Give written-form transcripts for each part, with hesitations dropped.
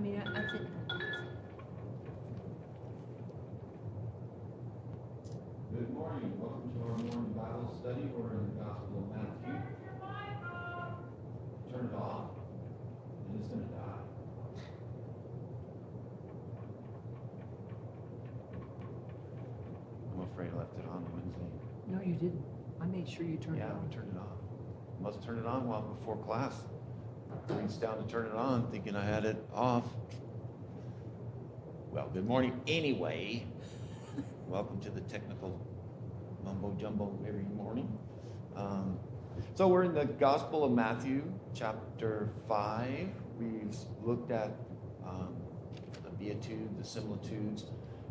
mean, I think, Good morning. Welcome to our morning Bible study. We're in the Gospel of Matthew. Turn it off, and it's going to die. I'm afraid I left it on Wednesday. no, you didn't. I made sure you turned it Yeah, on. I turned it off. Must turn it on while before class. Reached down to turn it on, thinking I had it off. Well, good morning anyway. Welcome to the technical mumbo jumbo every morning. So we're in the Gospel of Matthew, chapter 5. We've looked at the beatitudes, the similitudes,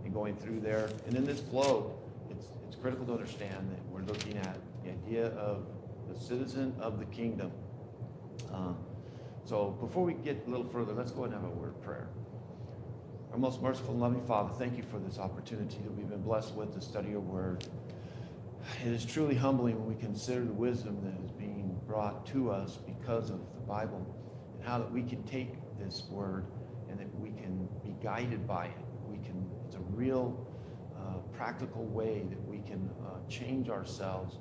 and going through there. And in this flow, it's critical to understand that we're looking at the idea of the citizen of the kingdom. So before we get a little further, let's go ahead and have a word of prayer. Our most merciful and loving Father, thank you for this opportunity that we've been blessed with to study your word. It is truly humbling when we consider the wisdom that is being brought to us because of the Bible, and how that we can take this word and that we can be guided by it. It's a real practical way that we can change ourselves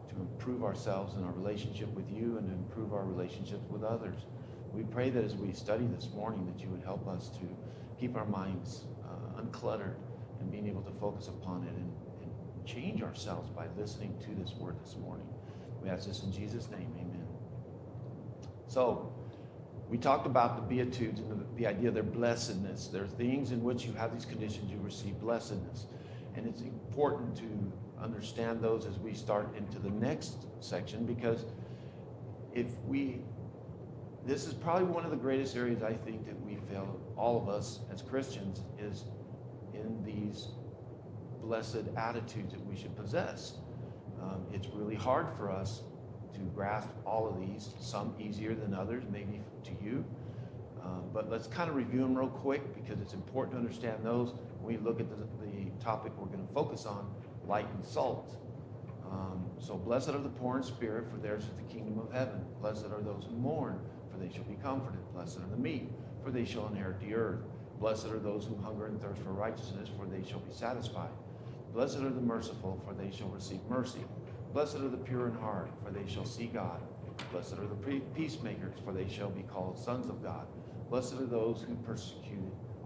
to improve ourselves in our relationship with you and to improve our relationships with others. We pray that as we study this morning that you would help us to keep our minds uncluttered and being able to focus upon it and change ourselves by listening to this word this morning. We ask this in Jesus' name, amen. So, we talked about the beatitudes and the idea of their blessedness. There are things in which you have these conditions, you receive blessedness. And it's important to understand those as we start into the next section, because this is probably one of the greatest areas I think that we fail, all of us as Christians, is in these blessed attitudes that we should possess. It's really hard for us to grasp all of these, some easier than others, maybe to you. But let's kind of review them real quick, because it's important to understand those when we look at the topic we're going to focus on, light and salt. So blessed are the poor in spirit, for theirs is the kingdom of heaven. Blessed are those who mourn, for they shall be comforted. Blessed are the meek, for they shall inherit the earth. Blessed are those who hunger and thirst for righteousness, for they shall be satisfied. Blessed are the merciful, for they shall receive mercy. Blessed are the pure in heart, for they shall see God. Blessed are the peacemakers, for they shall be called sons of God. Blessed are those who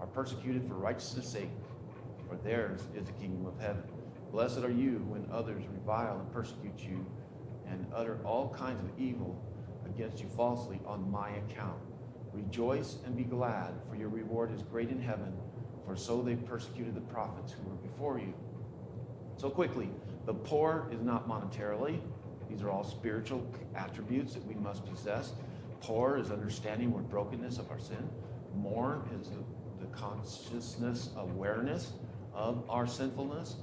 are persecuted for righteousness' sake, for theirs is the kingdom of heaven. Blessed are you when others revile and persecute you and utter all kinds of evil against you falsely on my account. Rejoice and be glad, for your reward is great in heaven, for so they persecuted the prophets who were before you. So quickly, the poor is not monetarily. These are all spiritual attributes that we must possess. Poor is understanding our brokenness of our sin. Mourn is the consciousness, awareness of our sinfulness.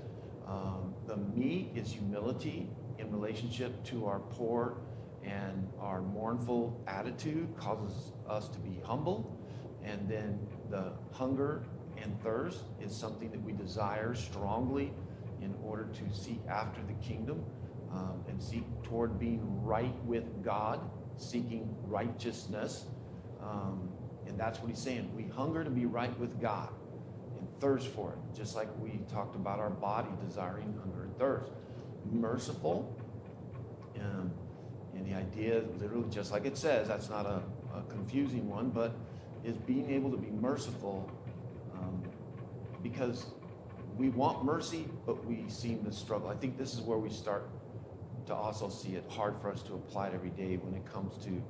The meek is humility in relationship to our poor, and our mournful attitude causes us to be humble. And then the hunger and thirst is something that we desire strongly in order to seek after the kingdom and seek toward being right with God, seeking righteousness. And that's what he's saying. We hunger to be right with God and thirst for it, just like we talked about our body desiring hunger and thirst. Merciful, and the idea, literally just like it says, that's not a confusing one, but is being able to be merciful because we want mercy, but we seem to struggle. I think this is where we start to also see it hard for us to apply it every day when it comes to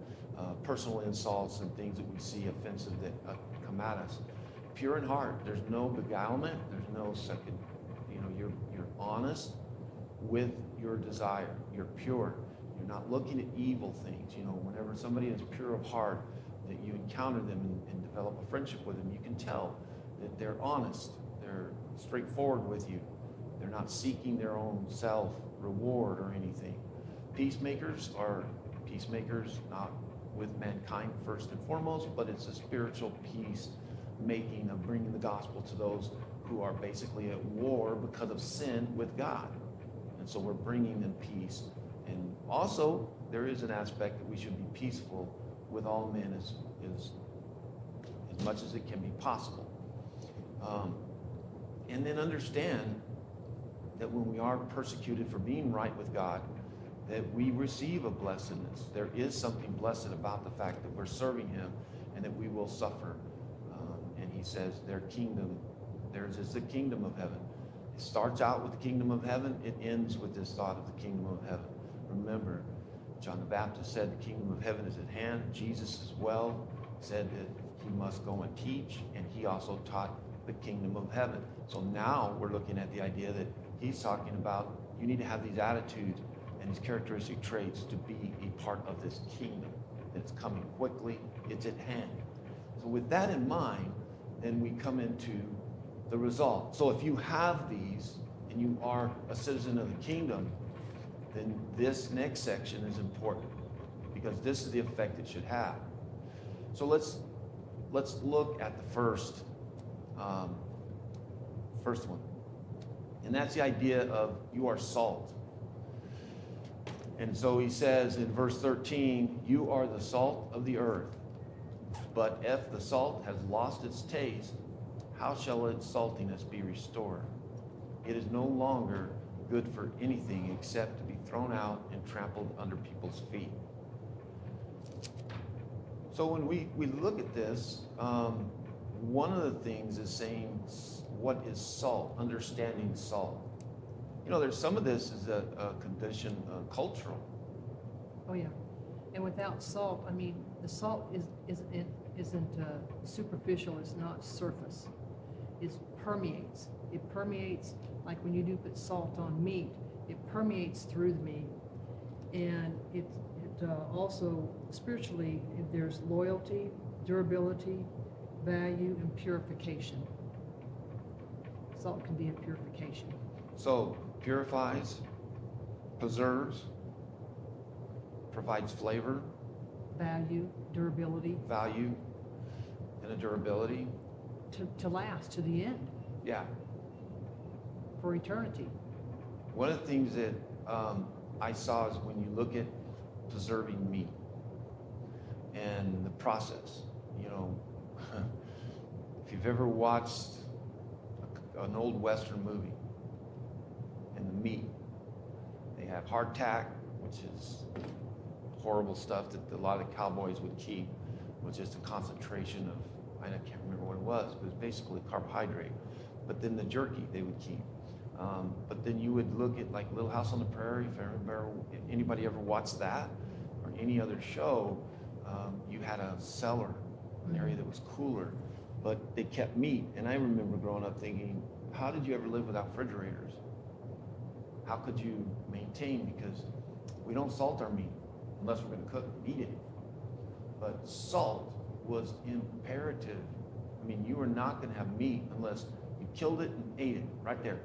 personal insults and things that we see offensive that come at us. Pure in heart, there's no beguilement, there's no second, you're honest with your desire. You're pure. You're not looking at evil things. Whenever somebody is pure of heart, that you encounter them and develop a friendship with them, you can tell that they're honest. They're straightforward with you. They're not seeking their own self-reward or anything. Peacemakers are peacemakers, not with mankind first and foremost, but it's a spiritual peace making of bringing the gospel to those who are basically at war because of sin with God. And so we're bringing them peace. And also, there is an aspect that we should be peaceful with all men as as much as it can be possible. And then understand that when we are persecuted for being right with God, that we receive a blessedness. There is something blessed about the fact that we're serving him and that we will suffer. And he says their kingdom, theirs is the kingdom of heaven. It starts out with the kingdom of heaven. It ends with this thought of the kingdom of heaven. Remember, John the Baptist said the kingdom of heaven is at hand. Jesus as well said that he must go and teach, and he also taught the kingdom of heaven. So now we're looking at the idea that he's talking about you need to have these attitudes and these characteristic traits to be a part of this kingdom. It's coming quickly, it's at hand. So with that in mind, then we come into the result. So if you have these and you are a citizen of the kingdom, then this next section is important because this is the effect it should have. So let's look at the first one. And that's the idea of you are salt. And so he says in verse 13, you are the salt of the earth. But if the salt has lost its taste, how shall its saltiness be restored? It is no longer good for anything except to be thrown out and trampled under people's feet. So when we look at this, one of the things is saying, what is salt? Understanding salt. You know, there's some of this is a condition, cultural. Oh yeah, and without salt, I mean, the salt isn't superficial. It's not surface. It permeates. It permeates like when you do put salt on meat. It permeates through the meat, and it also spiritually there's loyalty, durability, value, and purification. Salt can be a purification. So purifies, preserves, provides flavor, Value, durability, value, and a durability. to last to the end, Yeah. for eternity. One of the things that I saw is when you look at preserving meat and the process, you know, if you've ever watched an old Western movie and the meat, they have hardtack, which is horrible stuff that a lot of cowboys would keep, was just a concentration of, I can't remember what it was, but it was basically carbohydrate. But then the jerky they would keep. But then you would look at like Little House on the Prairie, if anybody ever watched that, or any other show, you had a cellar, an area that was cooler, but they kept meat. And I remember growing up thinking, how did you ever live without refrigerators? How could you maintain? Because we don't salt our meat unless we're going to cook and eat it. But salt was imperative. I mean, you were not going to have meat unless you killed it and ate it right there.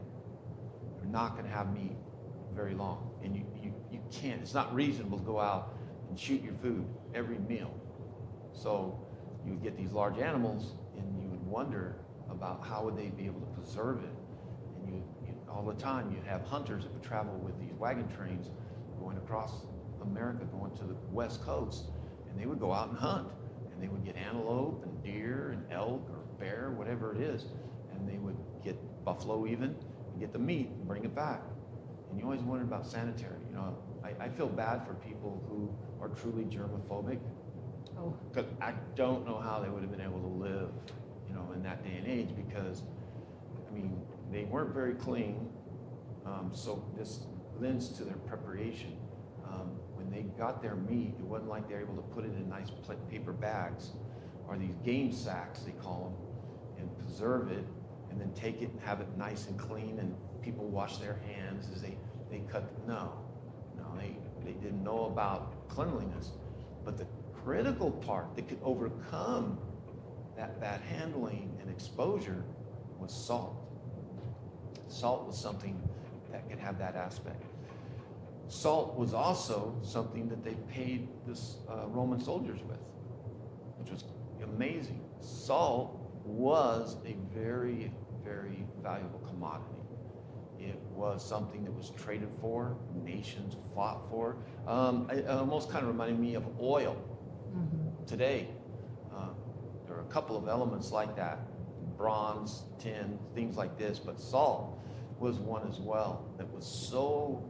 You're not going to have meat very long. And you can't, it's not reasonable to go out and shoot your food every meal. So you would get these large animals and you would wonder about how would they be able to preserve it. And you all the time you'd have hunters that would travel with these wagon trains going across America, going to the West Coast, and they would go out and hunt. And they would get antelope and deer and elk or bear, whatever it is, and they would get buffalo even, and get the meat and bring it back. And you always wondered about sanitary. You know, I feel bad for people who are truly germophobic. Oh. Because I don't know how they would have been able to live, you know, in that day and age, because, I mean, they weren't very clean. So this lends to their preparation. When they got their meat, it wasn't like they were able to put it in nice paper bags or these game sacks, they call them, and preserve it, and then take it and have it nice and clean, and people wash their hands as they cut. No, they didn't know about cleanliness. But the critical part that could overcome that bad handling and exposure was salt. Salt was something that could have that aspect. Salt was also something that they paid this Roman soldiers with, which was amazing. Salt was a very, very valuable commodity. It was something that was traded for, nations fought for. It almost kind of reminded me of oil. Mm-hmm. Today, there are couple of elements like that, bronze, tin, things like this, but salt was one as well that was so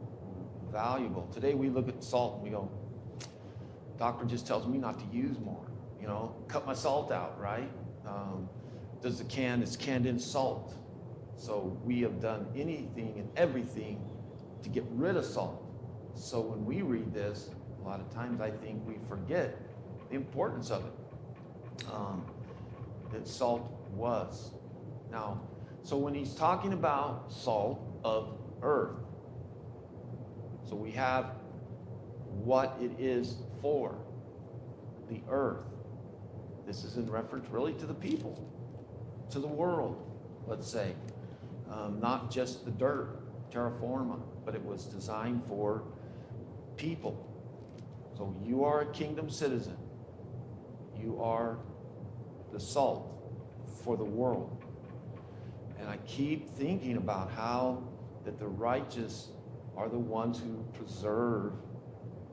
valuable. Today we look at salt and we go, doctor just tells me not to use more, cut my salt out, right? It's canned in salt. So we have done anything and everything to get rid of salt. So when we read this, a lot of times I think we forget the importance of it, that salt was. Now, so when he's talking about salt of earth, so we have what it is for, the earth. This is in reference really to the people, to the world, let's say. Not just the dirt, terra firma, but it was designed for people. So you are a kingdom citizen. You are the salt for the world. And I keep thinking about how that the righteous are the ones who preserve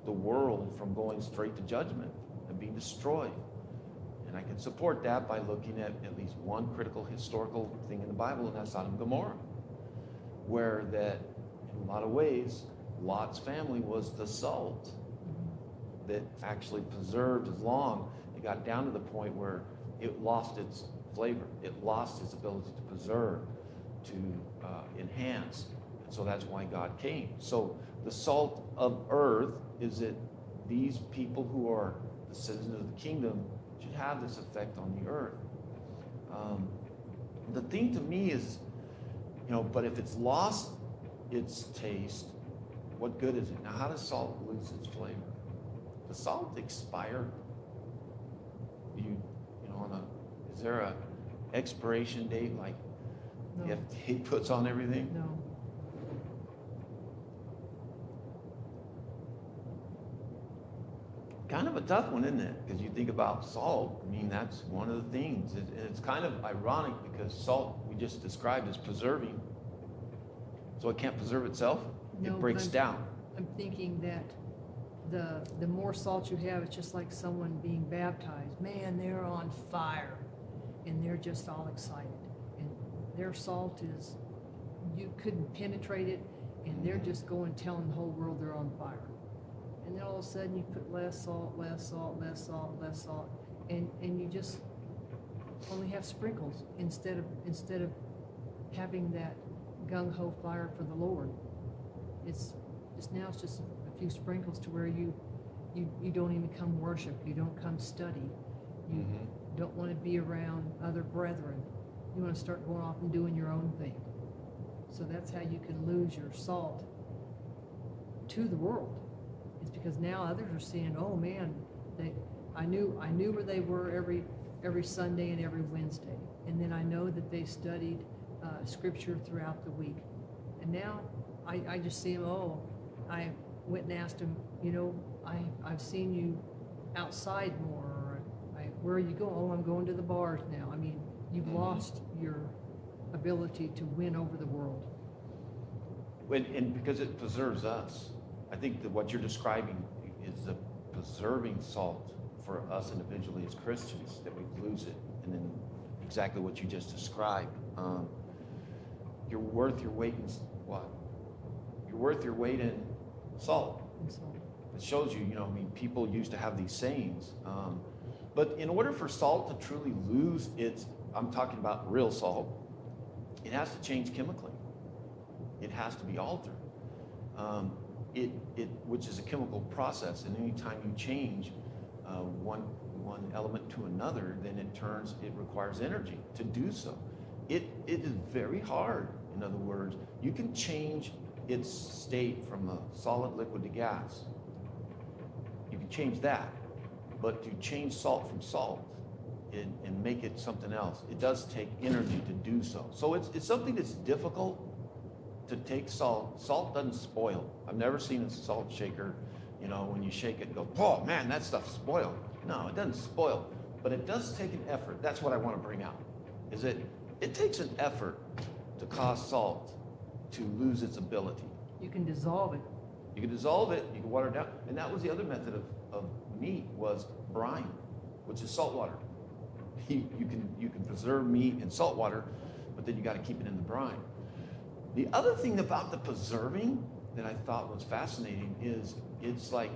the world from going straight to judgment and being destroyed. And I can support that by looking at least one critical historical thing in the Bible, and that's Sodom and Gomorrah, where that, in a lot of ways, Lot's family was the salt that actually preserved as long. It got down to the point where it lost its flavor. It lost its ability to preserve, to enhance. And so that's why God came. So the salt of earth is that these people who are the citizens of the kingdom should have this effect on the earth. The thing to me is, but if it's lost its taste, what good is it? Now, how does salt lose its flavor? Does salt expire? Is there a expiration date like No. the FDA puts on everything? No. Kind of a tough one, isn't it? Because you think about salt. I mean, that's one of the things. It's kind of ironic because salt, we just described as preserving. So it can't preserve itself. No, It breaks but down. I'm thinking that the more salt you have, it's just like someone being baptized. Man, they're on fire, and they're just all excited. And their salt is, you couldn't penetrate it, and they're just going telling the whole world they're on fire. And then all of a sudden you put less salt, less salt, less salt, less salt, and you just only have sprinkles instead of having that gung-ho fire for the Lord. It's just a few sprinkles to where you don't even come worship, you don't come study, you don't want to be around other brethren. You want to start going off and doing your own thing. So that's how you can lose your salt to the world. It's because now others are seeing, oh man, I knew where they were every Sunday and every Wednesday, and then I know that they studied scripture throughout the week, and now I just see them. Oh, I went and asked them, I've seen you outside more. Or where are you going? Oh, I'm going to the bars now. I mean, you've lost your ability to win over the world. And because it preserves us. I think that what you're describing is the preserving salt for us individually as Christians, that we lose it. And then exactly what you just described. You're worth your weight in what? You're worth your weight in salt. It shows you, people used to have these sayings. But in order for salt to truly lose its, I'm talking about real salt, it has to change chemically. It has to be altered. Which is a chemical process, and anytime you change one element to another, then it requires energy to do so. It is very hard. In other words, you can change its state from a solid liquid to gas. You can change that, but to change salt from salt and make it something else, it does take energy to do so. So it's something that's difficult to take salt. Salt doesn't spoil. I've never seen a salt shaker, when you shake it, go, oh man, that stuff's spoiled. No, it doesn't spoil, but it does take an effort. That's what I want to bring out, is that it takes an effort to cause salt to lose its ability. You can dissolve it. You can dissolve it, you can water it down, and that was the other method of meat, was brine, which is salt water. You can preserve meat in salt water, but then you got to keep it in the brine. The other thing about the preserving that I thought was fascinating is it's like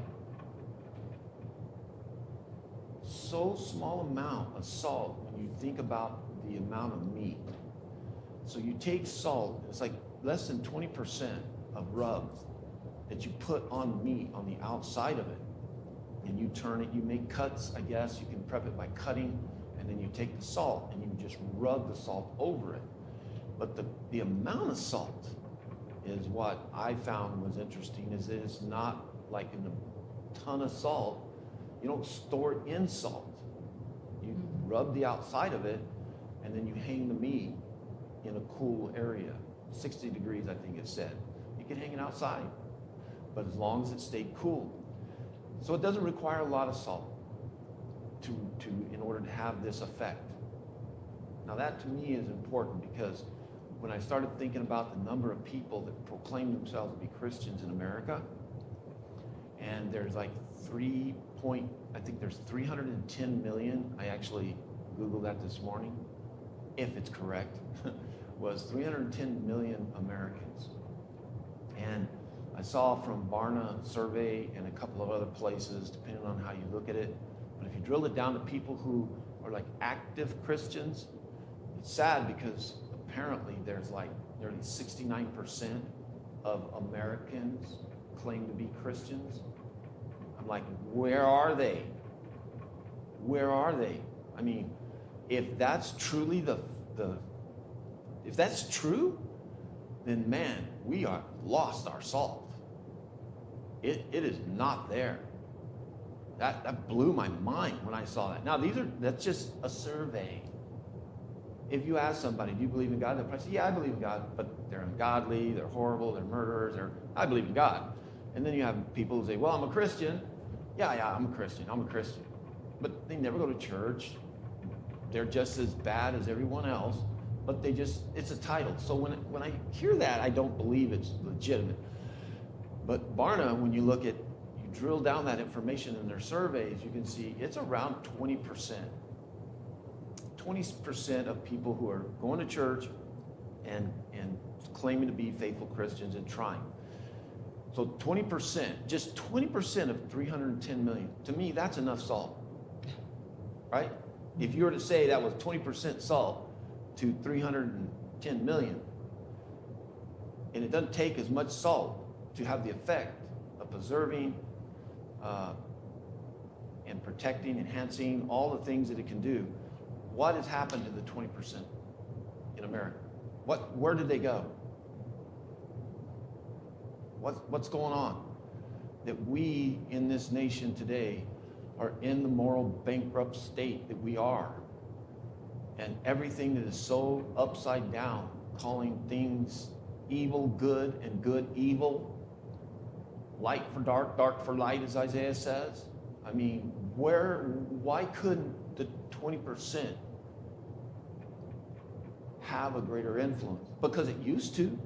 so small amount of salt when you think about the amount of meat. So you take salt, it's like less than 20% of rub that you put on meat on the outside of it, and you turn it, you make cuts, I guess. You can prep it by cutting, and then you take the salt and you just rub the salt over it. But the amount of salt is what I found was interesting, is that it's not like in a ton of salt. You don't store it in salt. You rub the outside of it, and then you hang the meat in a cool area. 60 degrees, I think it said. You can hang it outside, but as long as it stayed cool. So it doesn't require a lot of salt in order to have this effect. Now that to me is important, because when I started thinking about the number of people that proclaim themselves to be Christians in America, and there's like I think there's 310 million. I actually Googled that this morning, if it's correct, was 310 million Americans. And I saw from Barna survey and a couple of other places, depending on how you look at it. But if you drill it down to people who are like active Christians, it's sad, because apparently there's like nearly 69% of Americans claim to be Christians. I'm like, where are they? Where are they? I mean, if that's truly if that's true, then man, we are lost our salt. It is not there. That blew my mind when I saw that. Now that's just a survey. If you ask somebody, do you believe in God? They'll probably say, yeah, I believe in God, but they're ungodly, they're horrible, they're murderers, I believe in God. And then you have people who say, well, I'm a Christian. Yeah, I'm a Christian. But they never go to church. They're just as bad as everyone else, but it's a title. So when I hear that, I don't believe it's legitimate. But Barna, when you drill down that information in their surveys, you can see it's around 20%. 20% of people who are going to church and claiming to be faithful Christians and trying. So 20%, just 20% of 310 million. To me, that's enough salt, right? If you were to say that was 20% salt to 310 million, and it doesn't take as much salt to have the effect of preserving and protecting, enhancing, all the things that it can do, what has happened to the 20% in America? Where did they go? What's going on? That we in this nation today are in the moral bankrupt state that we are. And everything that is so upside down, calling things evil good and good evil, light for dark, dark for light, as Isaiah says. I mean, why couldn't the 20% have a greater influence? Because it used to.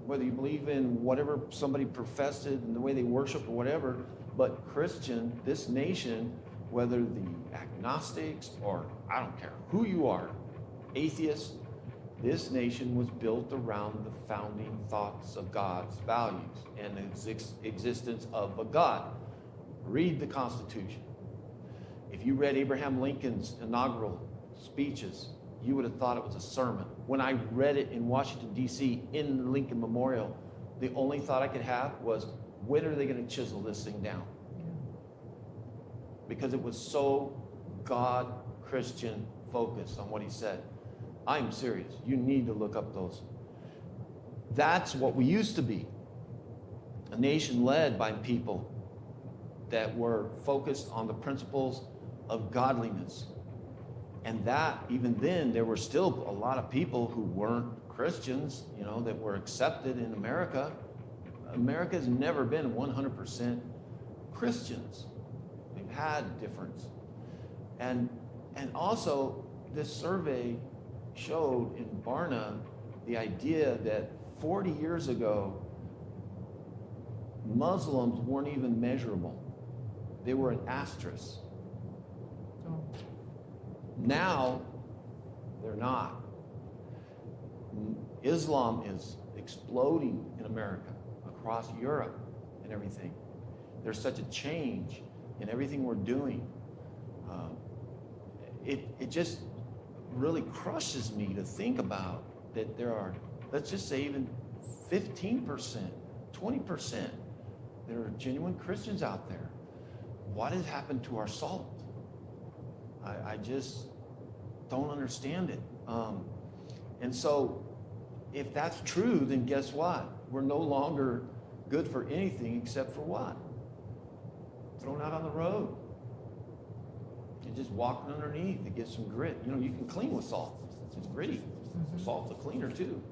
Whether you believe in whatever somebody professed it and the way they worship or whatever, but Christian, this nation, whether the agnostics or I don't care who you are, atheists, this nation was built around the founding thoughts of God's values and the existence of a God. Read the Constitution. If you read Abraham Lincoln's inaugural speeches, you would have thought it was a sermon. When I read it in Washington, D.C., in the Lincoln Memorial, the only thought I could have was, when are they going to chisel this thing down? Yeah. Because it was so God-Christian focused on what he said. I'm serious. You need to look up those. That's what we used to be. A nation led by people that were focused on the principles of godliness. And that, even then, there were still a lot of people who weren't Christians, that were accepted in America. America has never been 100% Christians. We've had difference. And also, this survey showed in Barna the idea that 40 years ago, Muslims weren't even measurable. They were an asterisk. Now, they're not. Islam is exploding in America, across Europe and everything. There's such a change in everything we're doing. It just really crushes me to think about that there are, let's just say even 15%, 20% that are genuine Christians out there. What has happened to our salt? I just don't understand it. And so if that's true, then guess what? We're no longer good for anything except for what? Thrown out on the road. You're just walking underneath to get some grit. You know, you can clean with salt. It's gritty. Salt's a cleaner too.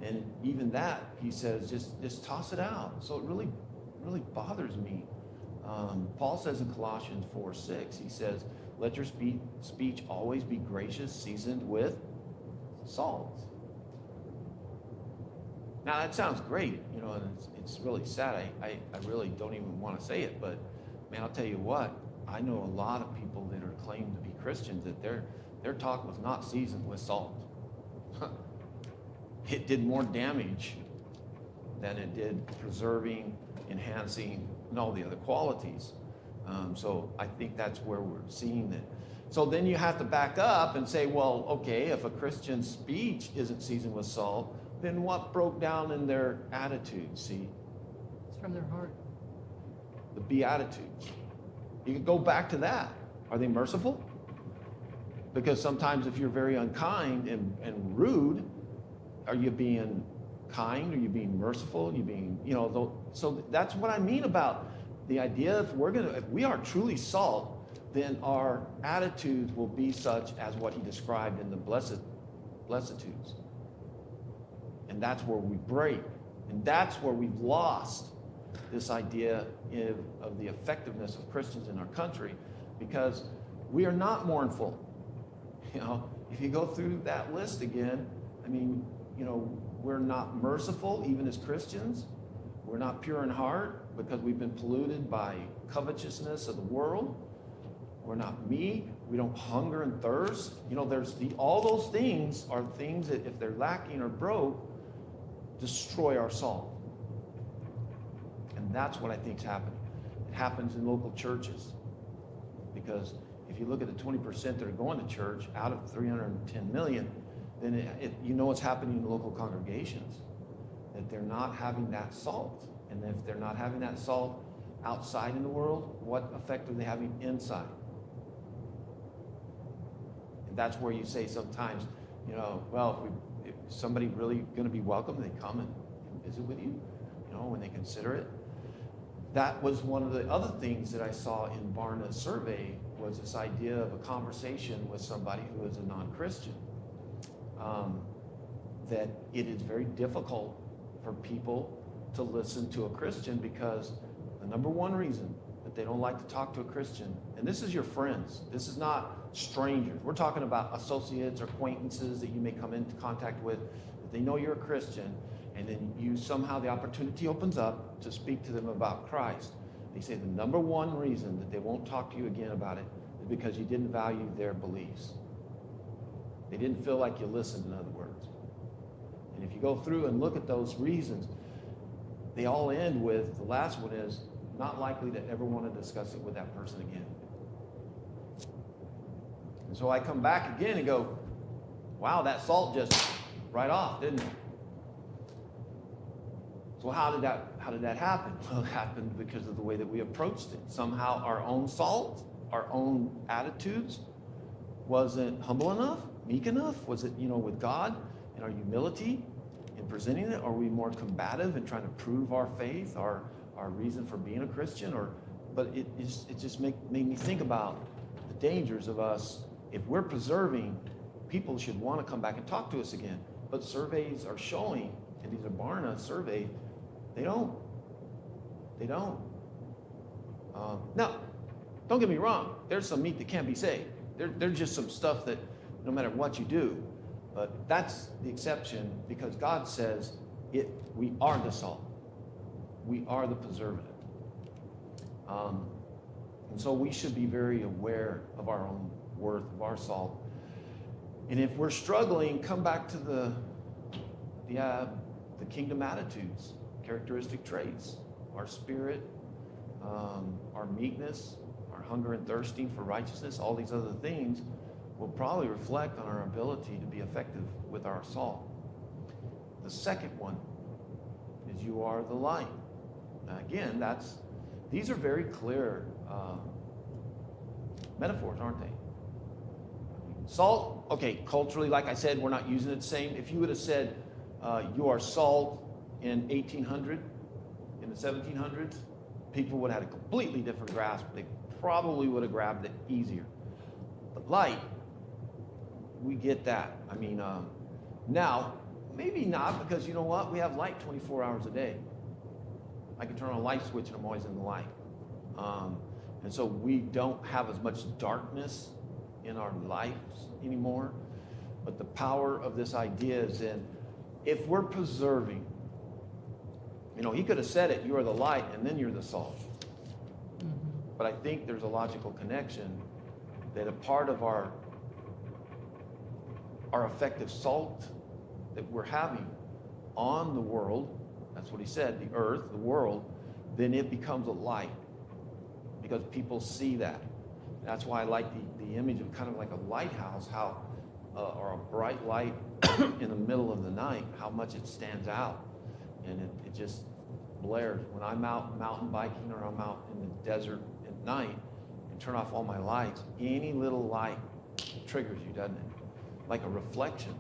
And even that, he says, just toss it out. So it really bothers me. Paul says in Colossians 4:6, he says, let your speech always be gracious, seasoned with salt. Now that sounds great, you know, and it's really sad. I really don't even want to say it, but man, I'll tell you what, I know a lot of people that are claimed to be Christians that their talk was not seasoned with salt. It did more damage than it did preserving, enhancing, and all the other qualities. So I think that's where we're seeing it. So then you have to back up and say, well, okay, if a Christian's speech isn't seasoned with salt, then what broke down in their attitude? See? It's from their heart. The beatitudes. You can go back to that. Are they merciful? Because sometimes if you're very unkind and rude, are you being kind? Are you being merciful? Are you being, you know, so that's what I mean about the idea if we are truly salt, then our attitudes will be such as what he described in the beatitudes. And that's where we break. And that's where we've lost this idea of the effectiveness of Christians in our country, because we are not mournful. You know, if you go through that list again, I mean, you know, we're not merciful even as Christians. We're not pure in heart because we've been polluted by covetousness of the world. We're not meek. We don't hunger and thirst. You know, all those things are things that if they're lacking or broke, destroy our salt. And that's what I think is happening. It happens in local churches. Because if you look at the 20% that are going to church out of 310 million, then you know what's happening in local congregations. That they're not having that salt. And if they're not having that salt outside in the world, what effect are they having inside? And that's where you say sometimes, you know, well, if somebody really going to be welcome, they come and visit with you, you know, when they consider it. That was one of the other things that I saw in Barna's survey, was this idea of a conversation with somebody who is a non-Christian. That it is very difficult for people to listen to a Christian, because the number one reason that they don't like to talk to a Christian, and this is your friends, this is not strangers. We're talking about associates or acquaintances that you may come into contact with, that they know you're a Christian, and then you somehow, the opportunity opens up to speak to them about Christ. They say the number one reason that they won't talk to you again about it is because you didn't value their beliefs. They didn't feel like you listened, in other words. And if you go through and look at those reasons, they all end with, the last one is, not likely to ever want to discuss it with that person again. And so I come back again and go, wow, that salt just right off, didn't it? So how did that happen? Well, it happened because of the way that we approached it. Somehow our own salt, our own attitudes wasn't humble enough, meek enough. Was it, you know, with God and our humility in presenting it? Are we more combative in trying to prove our faith, our reason for being a Christian? But it just made me think about the dangers of us. If we're preserving, people should want to come back and talk to us again. But surveys are showing, and these are Barna surveys, they don't. Now, don't get me wrong. There's some meat that can't be saved. There's just some stuff that no matter what you do, but that's the exception, because God says we are the salt. We are the preservative. And so we should be very aware of our own worth of our salt. And if we're struggling, come back to the kingdom attitudes, characteristic traits, our spirit, our meekness, our hunger and thirsting for righteousness, all these other things will probably reflect on our ability to be effective with our salt. The second one is you are the light. Now again, these are very clear metaphors, aren't they? Salt, okay, culturally, like I said, we're not using it the same. If you would have said you are salt in 1800, in the 1700s, people would have had a completely different grasp. They probably would have grabbed it easier. But light, we get that. I mean, now, maybe not, because you know what? We have light 24 hours a day. I can turn on a light switch and I'm always in the light. And so we don't have as much darkness in our lives anymore. But the power of this idea is in, if we're preserving, you know, he could have said it, you are the light and then you're the salt. Mm-hmm. But I think there's a logical connection that a part of our effective salt that we're having on the world, that's what he said, the earth, the world, then it becomes a light because people see that. That's why I like the image of kind of like a lighthouse, how, or a bright light in the middle of the night, how much it stands out. And it just blares. When I'm out mountain biking or I'm out in the desert at night and turn off all my lights, any little light triggers you, doesn't it? Like a reflection.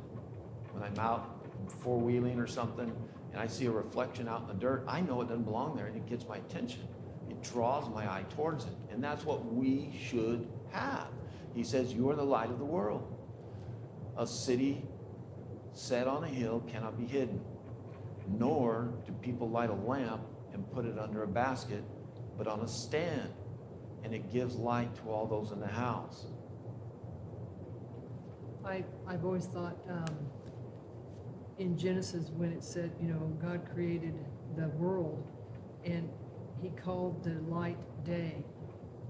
When I'm out four-wheeling or something and I see a reflection out in the dirt, I know it doesn't belong there and it gets my attention. It draws my eye towards it. And that's what we should have. He says, you are the light of the world. A city set on a hill cannot be hidden. Nor do people light a lamp and put it under a basket, but on a stand. And it gives light to all those in the house. I've always thought in Genesis when it said, you know, God created the world and he called the light day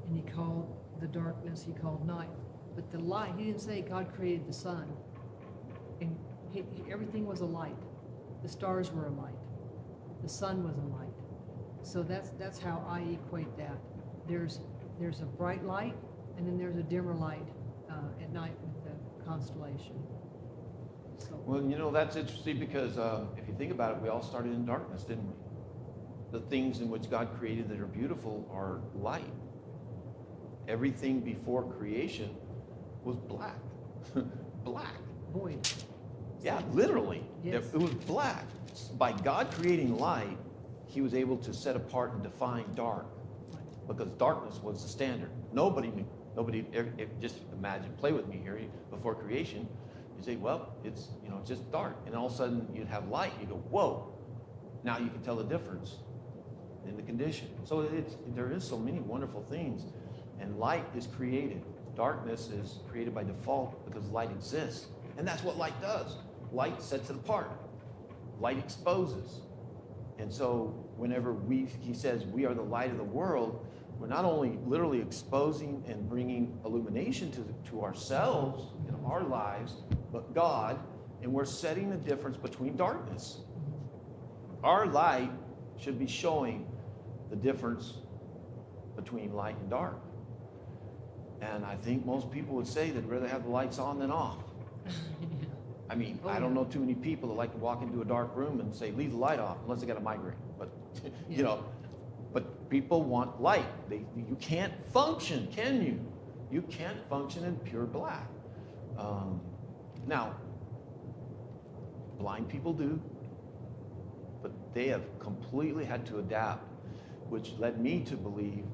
and he called the darkness, he called night. But the light, he didn't say God created the sun. And everything was a light. The stars were a light. The sun was a light. So that's how I equate that. There's a bright light and then there's a dimmer light at night with the constellation. So. Well, you know, that's interesting because if you think about it, we all started in darkness, didn't we? The things in which God created that are beautiful are light. Everything before creation was black. Black. Void. Yeah, literally. Yes. It was black. By God creating light, he was able to set apart and define dark. Because darkness was the standard. Nobody knew. Just imagine, play with me here. Before creation, you say, well, it's just dark. And all of a sudden you'd have light. You go, whoa. Now you can tell the difference in the condition. So there is so many wonderful things. And light is created. Darkness is created by default because light exists. And that's what light does. Light sets it apart. Light exposes. And so whenever he says we are the light of the world, we're not only literally exposing and bringing illumination to ourselves in our lives, but God, and we're setting the difference between darkness. Our light should be showing the difference between light and dark. And I think most people would say they'd rather have the lights on than off. I mean, I don't know too many people that like to walk into a dark room and say, leave the light off, unless they got a migraine. But, but people want light. You can't function, can you? You can't function in pure black. Now, blind people do, but they have completely had to adapt, which led me to believe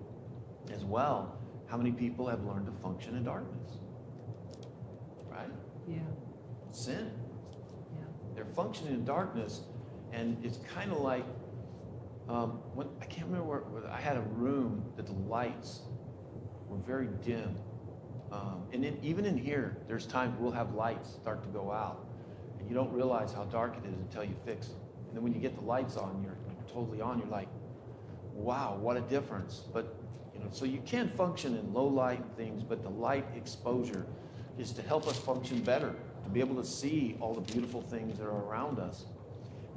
as well how many people have learned to function in darkness. Right? Yeah. Sin. Yeah. They're functioning in darkness, and it's kind of like when I can't remember where I had a room that the lights were very dim, and even in here, there's times we'll have lights start to go out, and you don't realize how dark it is until you fix it. And then when you get the lights on, you're totally on. You're like, wow, what a difference! But So you can function in low light things, but the light exposure is to help us function better, to be able to see all the beautiful things that are around us.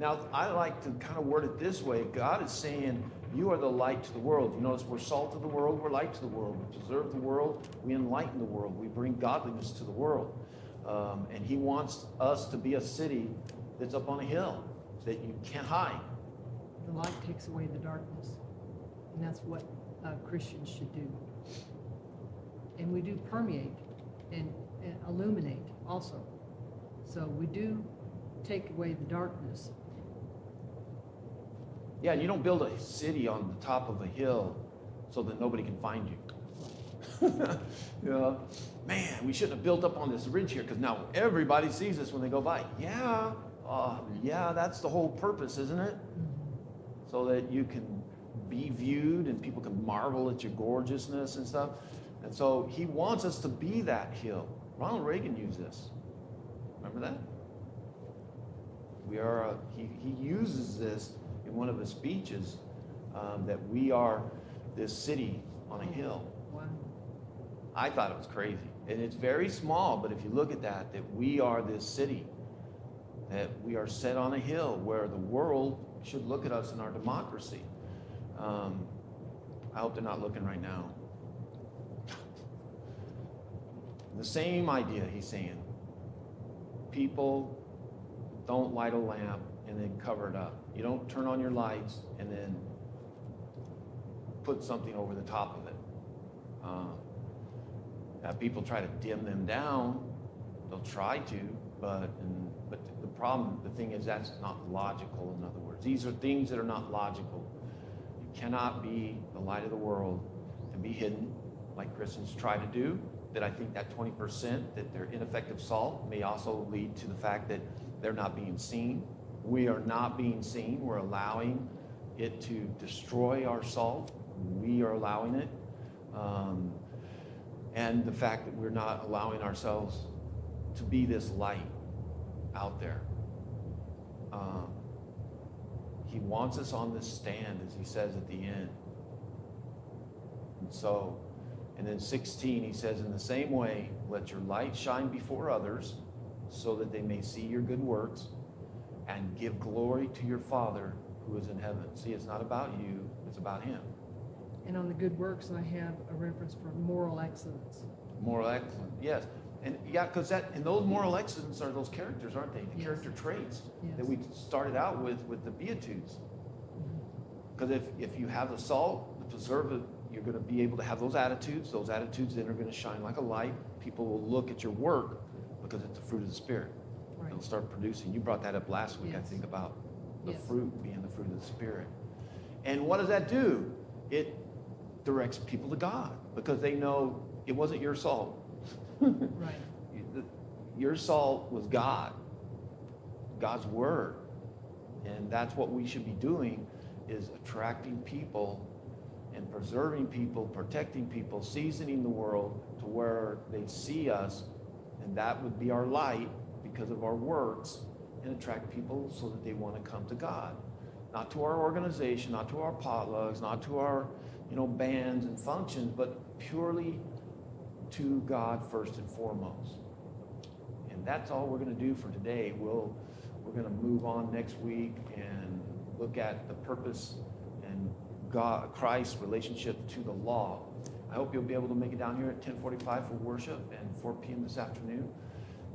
Now, I like to kind of word it this way. God is saying, you are the light to the world. You notice we're salt of the world, we're light to the world. We preserve the world, we enlighten the world. We bring godliness to the world. And he wants us to be a city that's up on a hill that you can't hide. The light takes away the darkness. And that's what Christians should do. And we do permeate and illuminate also. So we do take away the darkness. Yeah, and you don't build a city on the top of a hill so that nobody can find you. You know, man, we shouldn't have built up on this ridge here because now everybody sees us when they go by. Yeah, yeah, that's the whole purpose, isn't it? So that you can be viewed and people can marvel at your gorgeousness and stuff. And so he wants us to be that hill. Ronald Reagan used this. Remember that? We are. He uses this in one of his speeches, that we are this city on a hill. Wow. I thought it was crazy. And it's very small, but if you look at that we are this city, that we are set on a hill where the world should look at us in our democracy. I hope they're not looking right now. The same idea he's saying. People don't light a lamp and then cover it up. You don't turn on your lights and then put something over the top of it. People try to dim them down. They'll try to, but the thing is that's not logical. In other words, these are things that are not logical. You cannot be the light of the world and be hidden like Christians try to do. That I think that 20% that they're ineffective salt may also lead to the fact that they're not being seen. We are not being seen. We're allowing it to destroy our salt. We are allowing it. And the fact that we're not allowing ourselves to be this light out there. He wants us on this stand, as he says at the end. And then 16, he says, in the same way, let your light shine before others so that they may see your good works and give glory to your Father who is in heaven. See, it's not about you, it's about him. And on the good works, I have a reference for moral excellence. Moral excellence, yes. And yeah, because those moral excellence are those characters, aren't they? The Yes. character traits Yes. that we started out with the beatitudes. Because if you have the salt, the preservative, you're going to be able to have those attitudes. Those attitudes then are going to shine like a light. People will look at your work because it's the fruit of the Spirit. Right. It'll start producing. You brought that up last week, Yes. I think, about the Yes. fruit being the fruit of the Spirit. And what does that do? It directs people to God because they know it wasn't your salt. Right. Your salt was God, God's word. And that's what we should be doing, is attracting people and preserving people, protecting people, seasoning the world to where they see us, and that would be our light because of our works, and attract people so that they want to come to God. Not to our organization, not to our potlucks, not to our bands and functions, but purely to God first and foremost. And that's all we're going to do for today. We're going to move on next week and look at the purpose and Christ's relationship to the law. I hope you'll be able to make it down here at 10:45 for worship and 4 p.m. this afternoon.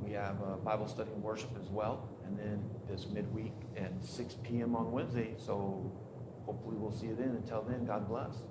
We have a Bible study and worship as well, and then this midweek at 6 p.m. on Wednesday. So hopefully we'll see you then. Until then, God bless.